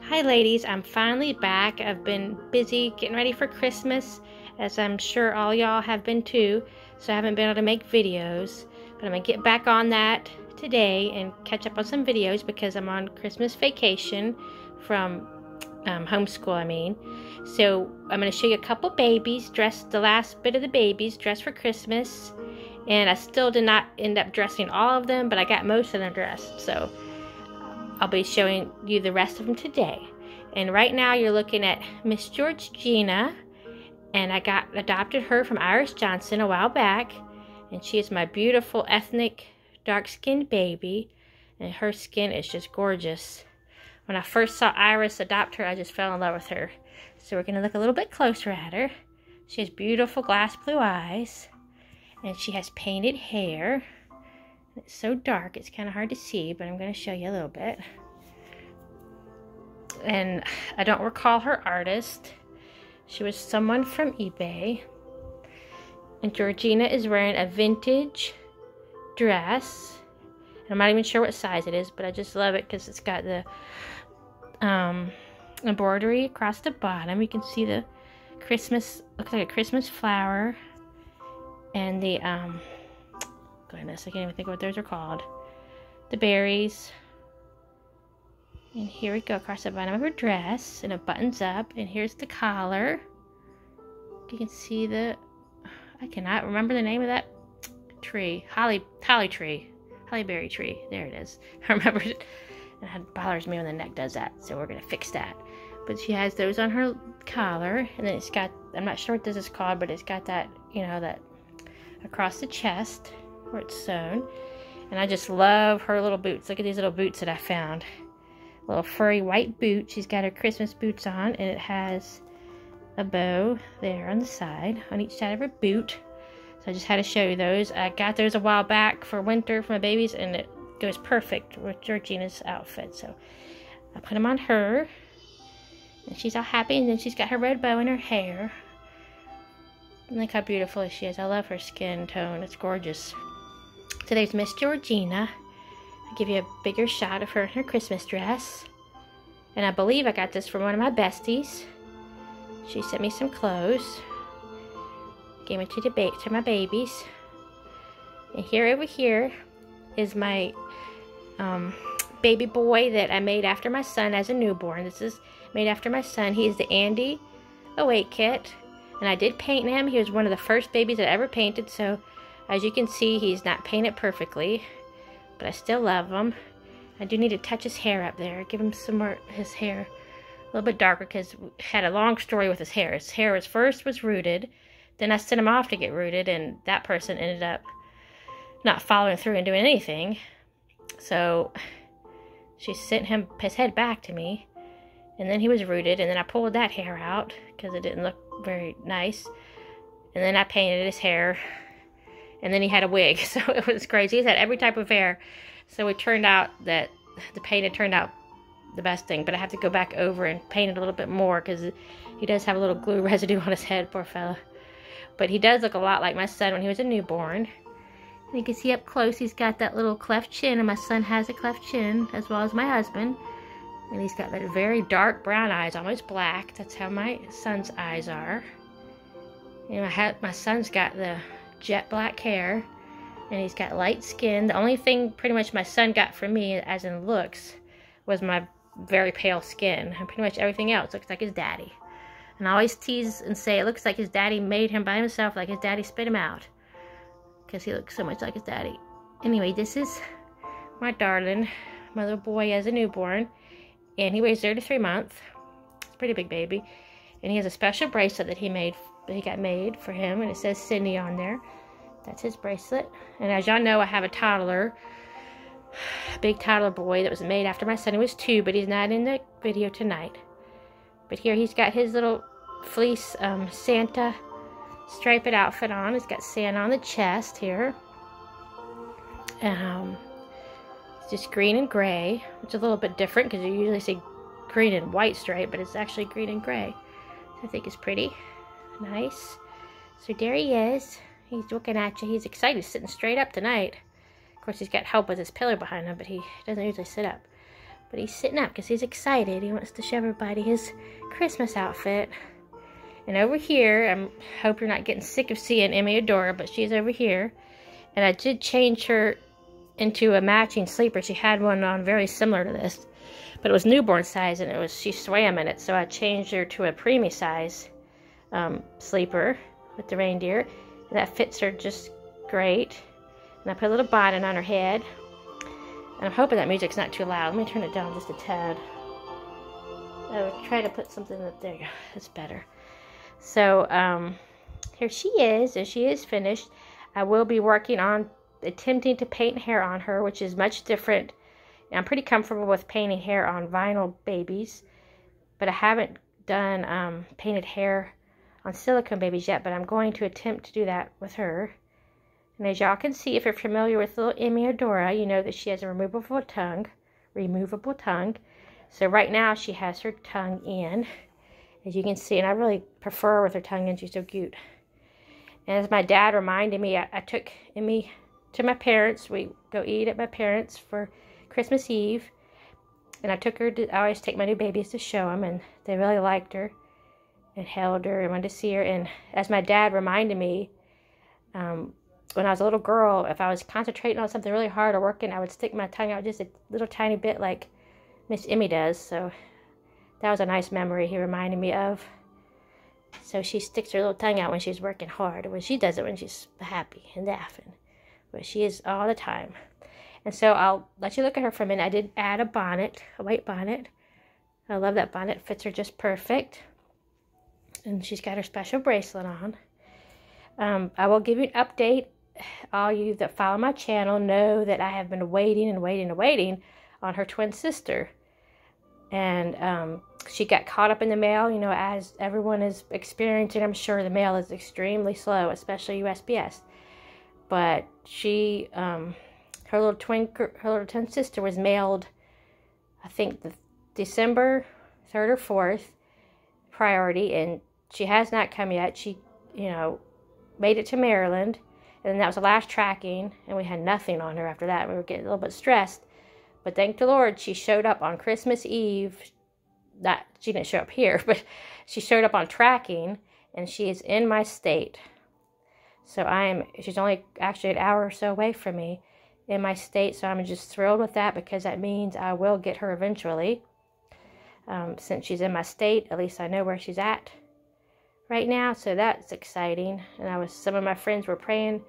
Hi ladies, I'm finally back. I've been busy getting ready for Christmas, as I'm sure all y'all have been too, so I haven't been able to make videos, but I'm going to get back on that today and catch up on some videos because I'm on Christmas vacation from homeschool, I mean. So I'm going to show you a couple babies dressed, the last bit of the babies dressed for Christmas, and I still did not end up dressing all of them, but I got most of them dressed, so I'll be showing you the rest of them today. And right now you're looking at Miss Georgina, and I adopted her from Iris Johnson a while back, and she is my beautiful ethnic dark-skinned baby, and her skin is just gorgeous. When I first saw Iris adopt her, I just fell in love with her. So we're going to look a little bit closer at her. She has beautiful glass blue eyes, and she has painted hair. It's so dark, it's kind of hard to see, but I'm going to show you a little bit. And I don't recall her artist. She was someone from eBay. And Georgina is wearing a vintage dress. And I'm not even sure what size it is, but I just love it because it's got the embroidery across the bottom. You can see the Christmas, looks like a Christmas flower. And the, goodness, I can't even think of what those are called. The berries. And here we go across the bottom of her dress, and it buttons up, and here's the collar. You can see the, I cannot remember the name of that tree. Holly tree. Hollyberry tree. There it is. I remember it. It bothers me when the neck does that, so we're going to fix that. But she has those on her collar, and then it's got, I'm not sure what this is called, but it's got that, you know, that across the chest where it's sewn. And I just love her little boots. Look at these little boots that I found. Little furry white boot. She's got her Christmas boots on, and it has a bow there on the side, on each side of her boot. So I just had to show you those. I got those a while back for winter for my babies, and it goes perfect with Georgina's outfit. So I put them on her, and she's all happy, and then she's got her red bow in her hair. And look how beautiful she is. I love her skin tone. It's gorgeous. So there's Miss Georgina. I'll give you a bigger shot of her in her Christmas dress. And I believe I got this from one of my besties. She sent me some clothes. Gave it to my babies. And over here is my baby boy that I made after my son as a newborn. This is made after my son. He is the Andy Awake kit. And I did paint him. He was one of the first babies that I ever painted. So as you can see, he's not painted perfectly, but I still love him. I do need to touch his hair up there. Give him some more, his hair a little bit darker, because we had a long story with his hair. His hair was rooted. Then I sent him off to get rooted, and that person ended up not following through and doing anything. So she sent his head back to me, and then he was rooted, and then I pulled that hair out because it didn't look very nice. And then I painted his hair. And then he had a wig, so it was crazy. He's had every type of hair. So it turned out that the painted turned out the best thing. But I have to go back over and paint it a little bit more because he does have a little glue residue on his head, poor fella. But he does look a lot like my son when he was a newborn. And you can see up close he's got that little cleft chin, and my son has a cleft chin as well as my husband. And he's got that very dark brown eyes, almost black. That's how my son's eyes are. And my son's got the jet black hair, and he's got light skin. The only thing pretty much my son got from me, as in looks, was my very pale skin. And pretty much everything else looks like his daddy. And I always tease and say it looks like his daddy made him by himself, like his daddy spit him out, because he looks so much like his daddy. Anyway, this is my darling, my little boy as a newborn, and he weighs 33 months. It's a pretty big baby. And he has a special bracelet that he got made for him, and it says Cindy on there. That's his bracelet. And as y'all know, I have a toddler, a big toddler boy that was made after my son. He was 2, but he's not in the video tonight. But here he's got his little fleece Santa striped outfit on. He's got Santa on the chest here. It's just green and gray, which is a little bit different because you usually see green and white stripe, but it's actually green and gray. I think it's pretty nice. So there he is. He's looking at you. He's excited. He's sitting straight up tonight. Of course, he's got help with his pillow behind him, but he doesn't usually sit up. But he's sitting up because he's excited. He wants to show everybody his Christmas outfit. And over here, I hope you're not getting sick of seeing Emmy Adora, but she's over here. And I did change her into a matching sleeper. She had one on very similar to this, but it was newborn size, and she swam in it. So I changed her to a preemie size sleeper with the reindeer. And that fits her just great. And I put a little bonnet on her head. And I'm hoping that music's not too loud. Let me turn it down just a tad. I would try to put something that, there you go, that's better. So, here she is, and she is finished. I will be working on attempting to paint hair on her, which is much different. I'm pretty comfortable with painting hair on vinyl babies, but I haven't done painted hair on silicone babies yet, but I'm going to attempt to do that with her. And as y'all can see, if you're familiar with little Emmy Adora, you know that she has a removable tongue. So right now she has her tongue in, as you can see, and I really prefer her with her tongue in. She's so cute. And as my dad reminded me, I took Emmy to my parents. We go eat at my parents for Christmas Eve, and I took her to, I always take my new babies to show them, and they really liked her and held her and wanted to see her. And as my dad reminded me, when I was a little girl, if I was concentrating on something really hard or working, I would stick my tongue out just a little tiny bit like Miss Emmy does. So that was a nice memory he reminded me of. So she sticks her little tongue out when she's working hard. When she does it when she's happy and laughing. But she is all the time. And so I'll let you look at her for a minute. I did add a bonnet, a white bonnet. I love that bonnet. It fits her just perfect. And she's got her special bracelet on. I will give you an update. All you that follow my channel know that I have been waiting on her twin sister. And she got caught up in the mail, you know, as everyone is experiencing. I'm sure the mail is extremely slow, especially USPS. But she, her little twin sister was mailed, I think, the December 3rd or 4th priority, and she has not come yet. She, you know, made it to Maryland. And then that was the last tracking, and we had nothing on her after that. We were getting a little bit stressed. But thank the Lord, she showed up on Christmas Eve. She didn't show up here, but she showed up on tracking, and she is in my state. So she's only actually an hour or so away from me in my state. So I'm just thrilled with that, because that means I will get her eventually. Since she's in my state, at least I know where she's at right now, so that's exciting. And some of my friends were praying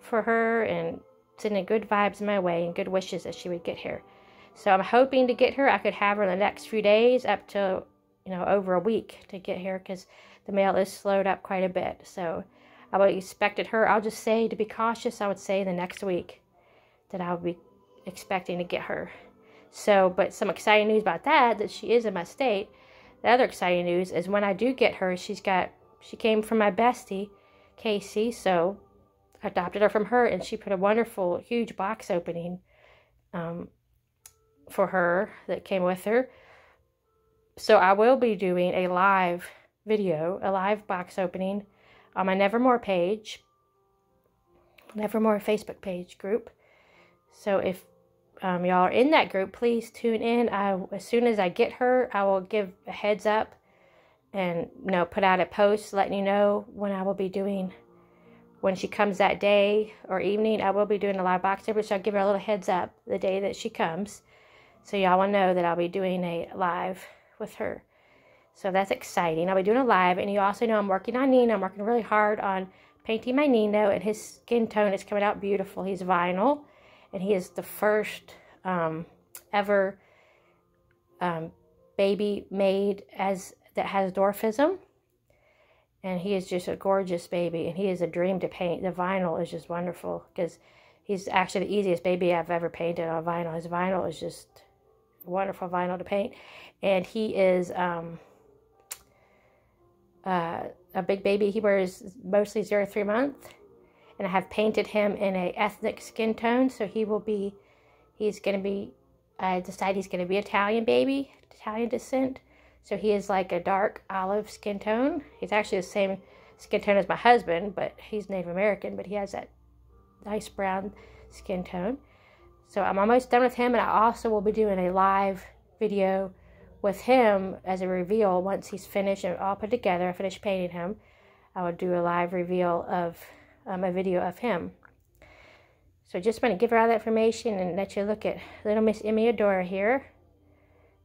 for her and sending good vibes my way and good wishes that she would get here. So I'm hoping to get her. I could have her in the next few days, up to, you know, over a week to get here, because the mail is slowed up quite a bit. So I would expected her, I'll just say, to be cautious, I would say the next week that I would be expecting to get her. So, but some exciting news about that she is in my state. The other exciting news is when I do get her, she came from my bestie, Casey, so I adopted her from her, and she put a wonderful, huge box opening for her that came with her. So I will be doing a live video, a live box opening on my Nevermore page, Nevermore Facebook page group. So if y'all are in that group, please tune in. As soon as I get her, I will give a heads up and, you know, put out a post letting you know when I will be doing, when she comes that day or evening, I will be doing a live box opening. So I'll give her a little heads up the day that she comes, so y'all will know that I'll be doing a live with her. So that's exciting. I'll be doing a live, and you also know I'm working on Nino. I'm working really hard on painting my Nino, and his skin tone is coming out beautiful. He's vinyl, and he is the first ever baby made that has dwarfism. And he is just a gorgeous baby, and he is a dream to paint. The vinyl is just wonderful, because he's actually the easiest baby I've ever painted on vinyl. His vinyl is just wonderful vinyl to paint. And he is a big baby. He wears mostly 0 to 3 months. And I have painted him in a ethnic skin tone, so I decided he's going to be Italian baby, Italian descent. So he is like a dark olive skin tone. He's actually the same skin tone as my husband, but he's Native American, but he has that nice brown skin tone. So I'm almost done with him, and I also will be doing a live video with him as a reveal once he's finished and all put together. I finished painting him. I will do a live reveal of a video of him. So just want to give her all that information and let you look at little Miss Emmy Adora here.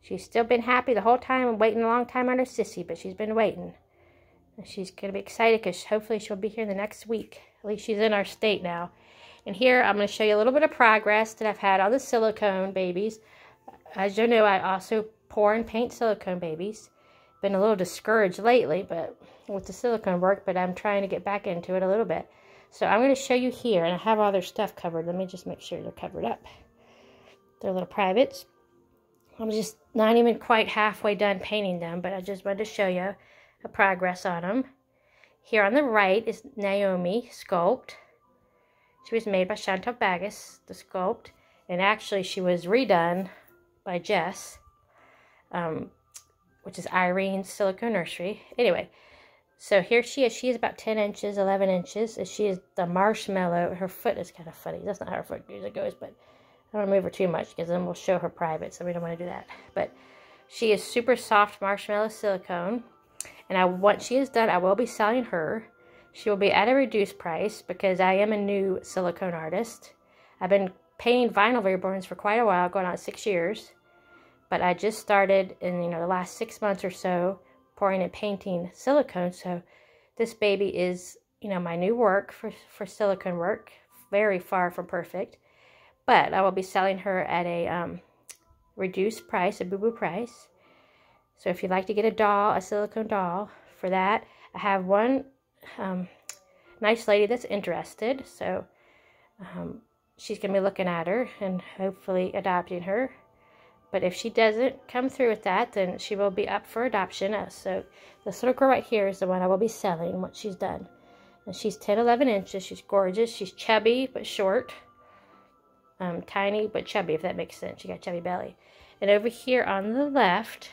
She's still been happy the whole time and waiting a long time on her sissy, but she's been waiting. And she's going to be excited because hopefully she'll be here the next week. At least she's in our state now. And here I'm going to show you a little bit of progress that I've had on the silicone babies. As you know, I also pour and paint silicone babies. Been a little discouraged lately but with the silicone work, but I'm trying to get back into it a little bit. So I'm going to show you here, and I have all their stuff covered. Let me just make sure they're covered up. They're little privates. I'm just not even quite halfway done painting them, but I just wanted to show you a progress on them. Here on the right is Naomi Sculpt. She was made by Chantal Bagus, the sculpt, and actually she was redone by Jess, which is Irene's Silicone Nursery. Anyway, so here she is. She is about 10 inches, 11 inches, and she is the marshmallow. Her foot is kind of funny. That's not how her foot usually goes, but I don't want to move her too much because then we'll show her private, so we don't want to do that. But she is super soft marshmallow silicone, and once she is done, I will be selling her. She will be at a reduced price because I am a new silicone artist. I've been painting vinyl reborns for quite a while, going on 6 years. But I just started in the last 6 months or so pouring and painting silicone. So this baby is my new work for silicone work. Very far from perfect. But I will be selling her at a reduced price, a boo-boo price. So if you'd like to get a doll, a silicone doll for that, I have one nice lady that's interested. So she's going to be looking at her and hopefully adopting her. But if she doesn't come through with that, then she will be up for adoption. So this little girl right here is the one I will be selling once she's done. And she's 10, 11 inches. She's gorgeous. She's chubby but short. Tiny but chubby, if that makes sense. She got chubby belly. And over here on the left,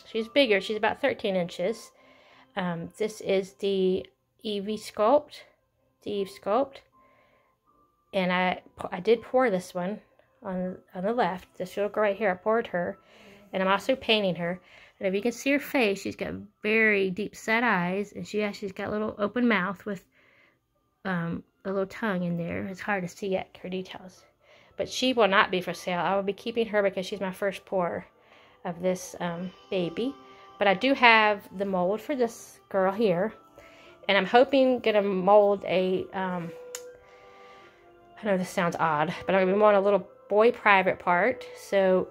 she's bigger. She's about 13 inches. This is the Eve Sculpt. The Eve Sculpt. And I did pour this one on the left. This little girl right here, I poured her. And I'm also painting her. And if you can see her face, she's got very deep set eyes. And she's got a little open mouth with a little tongue in there. It's hard to see yet, her details. But she will not be for sale. I will be keeping her because she's my first pour of this baby. But I do have the mold for this girl here. And I'm hoping to mold a, I know this sounds odd, but I'm going to be molding a little boy private part. So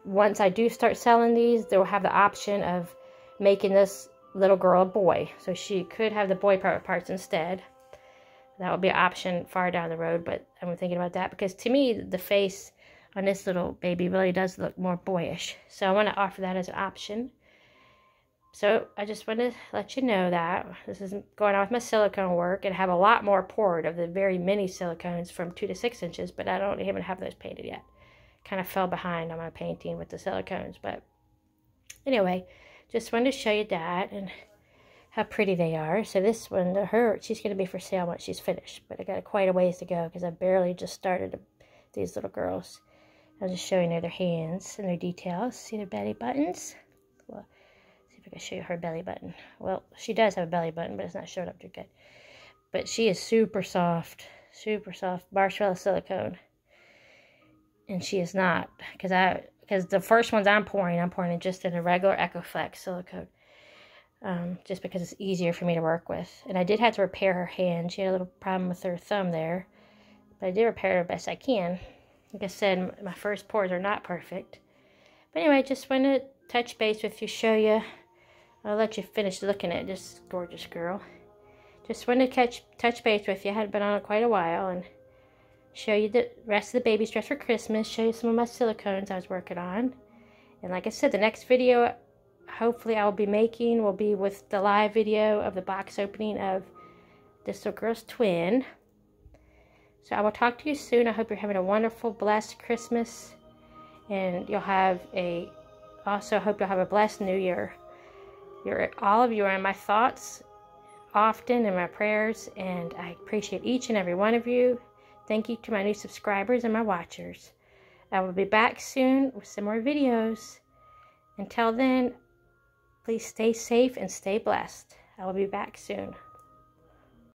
once I do start selling these, they'll have the option of making this little girl a boy. So she could have the boy private parts instead. That will be an option far down the road, but I'm thinking about that because to me, the face on this little baby really does look more boyish. So I want to offer that as an option. So I just want to let you know that this is going on with my silicone work, and I have a lot more poured of the very mini silicones from 2 to 6 inches, but I don't even have those painted yet. Kind of fell behind on my painting with the silicones, but anyway, just wanted to show you that and how pretty they are. So this one, she's going to be for sale once she's finished, but I got quite a ways to go because I barely just started these little girls. I'm just showing you their hands and their details. See their belly buttons? Well, see if I can show you her belly button. Well, she does have a belly button, but it's not showing up too good. But she is super soft marshmallow silicone. And she is not, because the first ones I'm pouring it just in a regular EcoFlex silicone. Just because it's easier for me to work with. And I did have to repair her hand. She had a little problem with her thumb there. But I did repair her best I can. Like I said, my first pours are not perfect. But anyway, just wanted to touch base with you, show you. I'll let you finish looking at this gorgeous girl. Just wanted to touch base with you. I hadn't been on it quite a while. And show you the rest of the baby's dress for Christmas. Show you some of my silicones I was working on. And like I said, the next video hopefully I will be making will be with the live video of the box opening of this little girl's twin. So I will talk to you soon. I hope you're having a wonderful, blessed Christmas. And you'll have also hope you'll have a blessed New Year. All of you are in my thoughts often, in my prayers, and I appreciate each and every one of you. Thank you to my new subscribers and my watchers. I will be back soon with some more videos. Until then, please stay safe and stay blessed. I will be back soon.